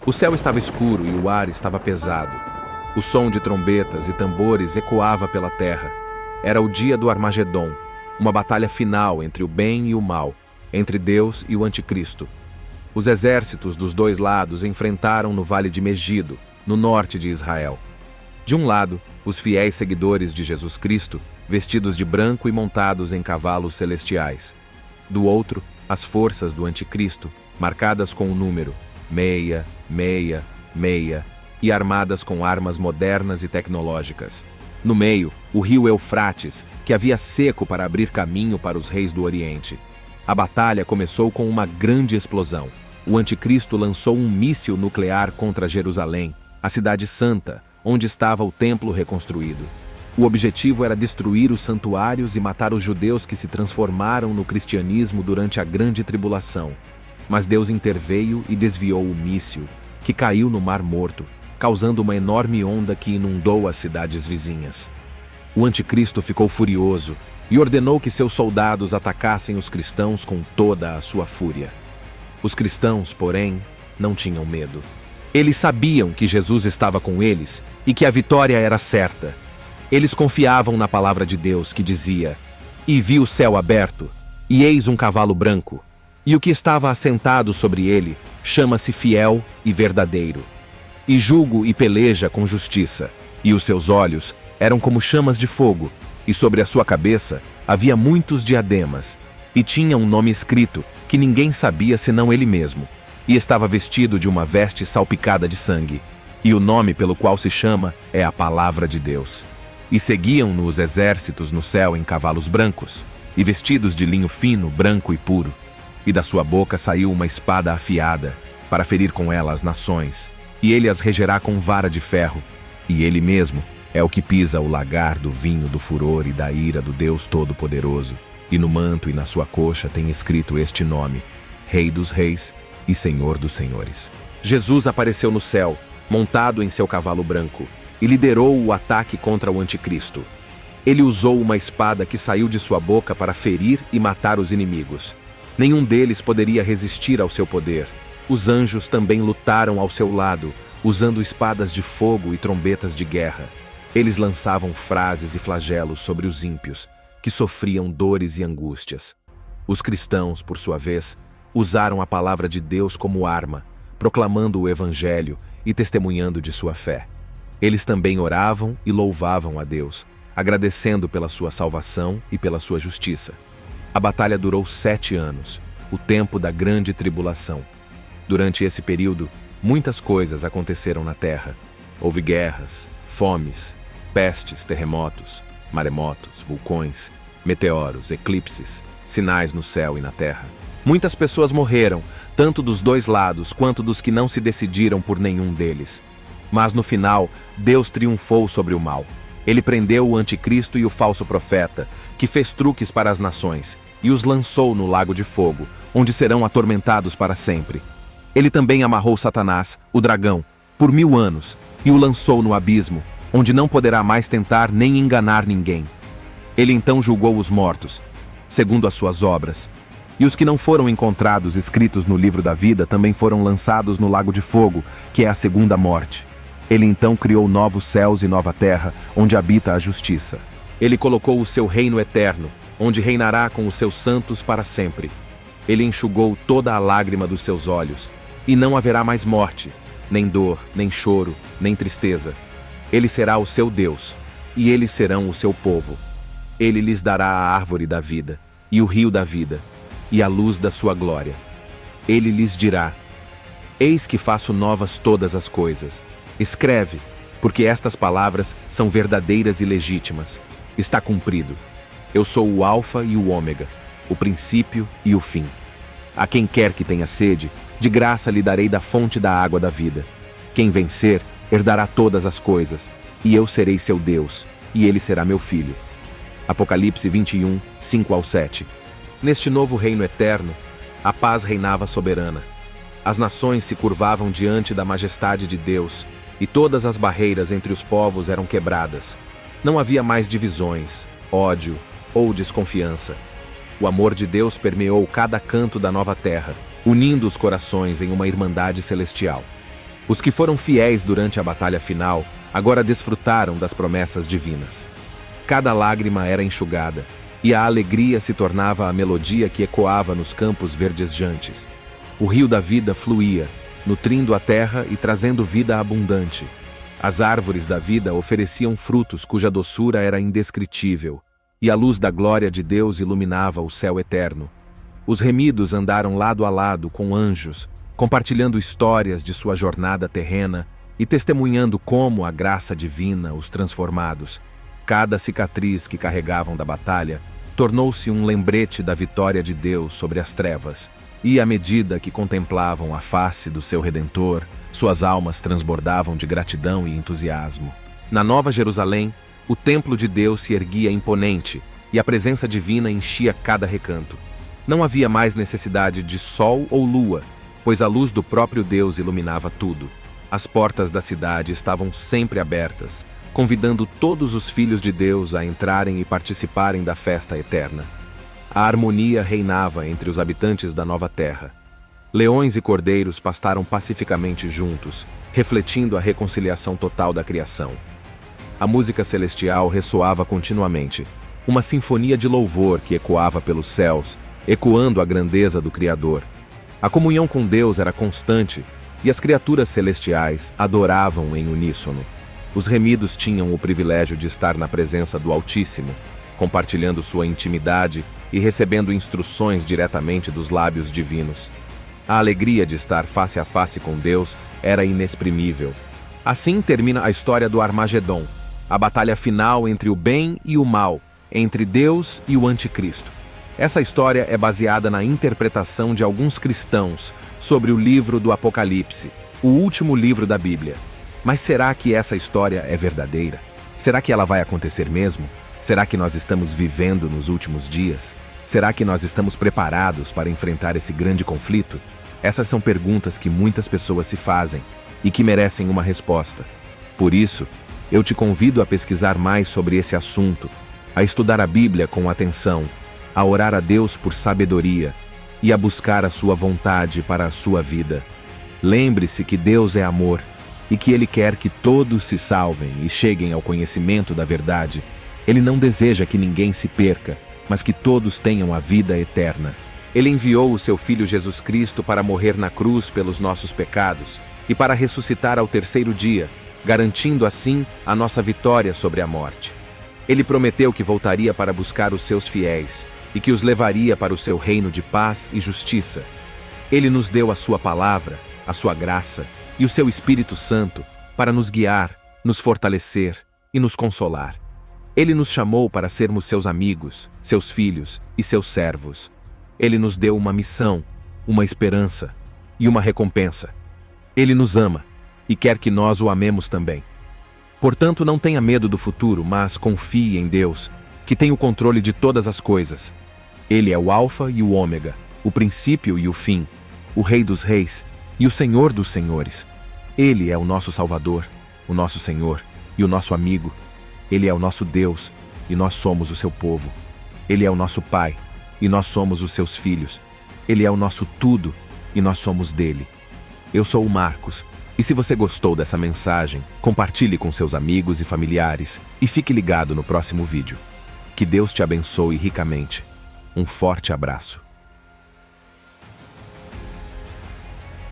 O céu estava escuro e o ar estava pesado. O som de trombetas e tambores ecoava pela terra. Era o dia do Armagedom, uma batalha final entre o bem e o mal, entre Deus e o Anticristo. Os exércitos dos dois lados enfrentaram no Vale de Megido, no norte de Israel. De um lado, os fiéis seguidores de Jesus Cristo, vestidos de branco e montados em cavalos celestiais. Do outro, as forças do Anticristo, marcadas com o número 666 e armadas com armas modernas e tecnológicas. No meio, o rio Eufrates, que havia seco para abrir caminho para os reis do Oriente. A batalha começou com uma grande explosão. O Anticristo lançou um míssil nuclear contra Jerusalém, a cidade santa, onde estava o templo reconstruído. O objetivo era destruir os santuários e matar os judeus que se transformaram no cristianismo durante a Grande Tribulação. Mas Deus interveio e desviou o míssil, que caiu no Mar Morto, causando uma enorme onda que inundou as cidades vizinhas. O Anticristo ficou furioso e ordenou que seus soldados atacassem os cristãos com toda a sua fúria. Os cristãos, porém, não tinham medo. Eles sabiam que Jesus estava com eles e que a vitória era certa. Eles confiavam na palavra de Deus que dizia: "E vi o céu aberto, e eis um cavalo branco, e o que estava assentado sobre ele chama-se Fiel e Verdadeiro. E julga e peleja com justiça, e os seus olhos eram como chamas de fogo, e sobre a sua cabeça havia muitos diademas, e tinha um nome escrito que ninguém sabia senão ele mesmo, e estava vestido de uma veste salpicada de sangue, e o nome pelo qual se chama é a Palavra de Deus. E seguiam-no os exércitos no céu em cavalos brancos, e vestidos de linho fino, branco e puro. E da sua boca saiu uma espada afiada, para ferir com ela as nações, e ele as regerá com vara de ferro, e ele mesmo é o que pisa o lagar do vinho do furor e da ira do Deus Todo-Poderoso, e no manto e na sua coxa tem escrito este nome: Rei dos Reis e Senhor dos Senhores. Jesus apareceu no céu, montado em seu cavalo branco, e liderou o ataque contra o Anticristo. Ele usou uma espada que saiu de sua boca para ferir e matar os inimigos. Nenhum deles poderia resistir ao seu poder. Os anjos também lutaram ao seu lado, usando espadas de fogo e trombetas de guerra. Eles lançavam frases e flagelos sobre os ímpios, que sofriam dores e angústias. Os cristãos, por sua vez, usaram a palavra de Deus como arma, proclamando o Evangelho e testemunhando de sua fé. Eles também oravam e louvavam a Deus, agradecendo pela sua salvação e pela sua justiça. A batalha durou 7 anos, o tempo da Grande Tribulação. Durante esse período, muitas coisas aconteceram na terra. Houve guerras, fomes, pestes, terremotos, maremotos, vulcões, meteoros, eclipses, sinais no céu e na terra. Muitas pessoas morreram, tanto dos dois lados quanto dos que não se decidiram por nenhum deles. Mas no final, Deus triunfou sobre o mal. Ele prendeu o Anticristo e o falso profeta, que fez truques para as nações, e os lançou no lago de fogo, onde serão atormentados para sempre. Ele também amarrou Satanás, o dragão, por 1000 anos, e o lançou no abismo, onde não poderá mais tentar nem enganar ninguém. Ele então julgou os mortos, segundo as suas obras, e os que não foram encontrados escritos no livro da vida também foram lançados no lago de fogo, que é a segunda morte. Ele então criou novos céus e nova terra, onde habita a justiça. Ele colocou o seu reino eterno, onde reinará com os seus santos para sempre. Ele enxugou toda a lágrima dos seus olhos, e não haverá mais morte, nem dor, nem choro, nem tristeza. Ele será o seu Deus, e eles serão o seu povo. Ele lhes dará a árvore da vida, e o rio da vida, e a luz da sua glória. Ele lhes dirá: Eis que faço novas todas as coisas. Escreve, porque estas palavras são verdadeiras e legítimas. Está cumprido. Eu sou o Alfa e o Ômega, o princípio e o fim. A quem quer que tenha sede, de graça lhe darei da fonte da água da vida. Quem vencer, herdará todas as coisas, e eu serei seu Deus, e ele será meu filho. Apocalipse 21, 5-7. Neste novo reino eterno, a paz reinava soberana. As nações se curvavam diante da majestade de Deus, e todas as barreiras entre os povos eram quebradas. Não havia mais divisões, ódio ou desconfiança. O amor de Deus permeou cada canto da nova terra, unindo os corações em uma irmandade celestial. Os que foram fiéis durante a batalha final agora desfrutaram das promessas divinas. Cada lágrima era enxugada, e a alegria se tornava a melodia que ecoava nos campos verdejantes. O rio da vida fluía, nutrindo a terra e trazendo vida abundante. As árvores da vida ofereciam frutos cuja doçura era indescritível, e a luz da glória de Deus iluminava o céu eterno. Os remidos andaram lado a lado com anjos, compartilhando histórias de sua jornada terrena e testemunhando como a graça divina os transformados. Cada cicatriz que carregavam da batalha tornou-se um lembrete da vitória de Deus sobre as trevas, e à medida que contemplavam a face do seu Redentor, suas almas transbordavam de gratidão e entusiasmo. Na Nova Jerusalém, o templo de Deus se erguia imponente e a presença divina enchia cada recanto. Não havia mais necessidade de sol ou lua, pois a luz do próprio Deus iluminava tudo. As portas da cidade estavam sempre abertas, convidando todos os filhos de Deus a entrarem e participarem da festa eterna. A harmonia reinava entre os habitantes da nova terra. Leões e cordeiros pastaram pacificamente juntos, refletindo a reconciliação total da criação. A música celestial ressoava continuamente, uma sinfonia de louvor que ecoava pelos céus, ecoando a grandeza do Criador. A comunhão com Deus era constante, e as criaturas celestiais adoravam em uníssono. Os remidos tinham o privilégio de estar na presença do Altíssimo, compartilhando sua intimidade e recebendo instruções diretamente dos lábios divinos. A alegria de estar face a face com Deus era inexprimível. Assim termina a história do Armagedon, a batalha final entre o bem e o mal, entre Deus e o Anticristo. Essa história é baseada na interpretação de alguns cristãos sobre o livro do Apocalipse, o último livro da Bíblia. Mas será que essa história é verdadeira? Será que ela vai acontecer mesmo? Será que nós estamos vivendo nos últimos dias? Será que nós estamos preparados para enfrentar esse grande conflito? Essas são perguntas que muitas pessoas se fazem e que merecem uma resposta. Por isso, eu te convido a pesquisar mais sobre esse assunto, a estudar a Bíblia com atenção, a orar a Deus por sabedoria e a buscar a sua vontade para a sua vida. Lembre-se que Deus é amor e que Ele quer que todos se salvem e cheguem ao conhecimento da verdade. Ele não deseja que ninguém se perca, mas que todos tenham a vida eterna. Ele enviou o seu Filho Jesus Cristo para morrer na cruz pelos nossos pecados e para ressuscitar ao terceiro dia, garantindo assim a nossa vitória sobre a morte. Ele prometeu que voltaria para buscar os seus fiéis e que os levaria para o seu reino de paz e justiça. Ele nos deu a sua palavra, a sua graça e o seu Espírito Santo para nos guiar, nos fortalecer e nos consolar. Ele nos chamou para sermos seus amigos, seus filhos e seus servos. Ele nos deu uma missão, uma esperança e uma recompensa. Ele nos ama e quer que nós o amemos também. Portanto, não tenha medo do futuro, mas confie em Deus, que tem o controle de todas as coisas. Ele é o Alfa e o Ômega, o princípio e o fim, o Rei dos Reis e o Senhor dos Senhores. Ele é o nosso Salvador, o nosso Senhor e o nosso amigo. Ele é o nosso Deus e nós somos o seu povo. Ele é o nosso Pai e nós somos os seus filhos. Ele é o nosso tudo e nós somos dele. Eu sou o Marcos, e se você gostou dessa mensagem, compartilhe com seus amigos e familiares e fique ligado no próximo vídeo. Que Deus te abençoe ricamente. Um forte abraço.